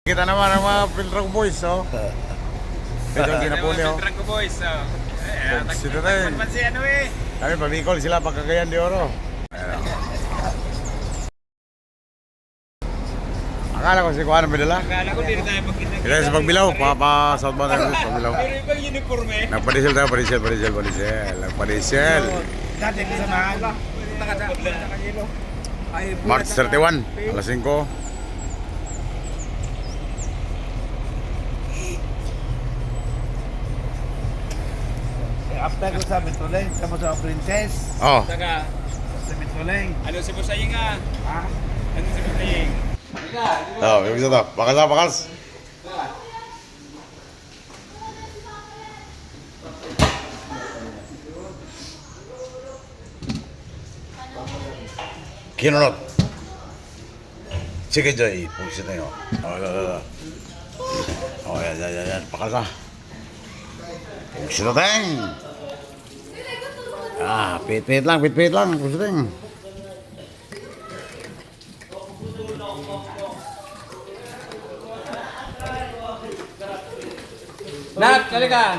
Kita naman ang mga Piltrang Boys, oh. Ito yung kinapuni, oh. Piltrang Boys, oh. Sito tayo. Tagpan si ano eh. Kami, pabikol sila pagkagayan di oro. Akala ko si Kuan ang bidala. Akala ko dito tayo pagkita. Kaya sa Pagbilaw, Southbound tayo sa Pagbilaw. Pero ibang uniform eh. Nagpadisel tayo, padisel. Nagpadisel. Dati kasamahan. March 31, alas 5. After ko sa Metroleng, kamo sa Princess. Oh, Taga, Sa Metroleng. ano si Busaying ah? Ha? Ano si Busaying? oh, yung isa to. Bakas. Kinunot. Sige, Joy. Pusit na yun. Oh, yan. Bakas na. Pusit na tayong. Pit lang. Pusit na. Nak, kalikan!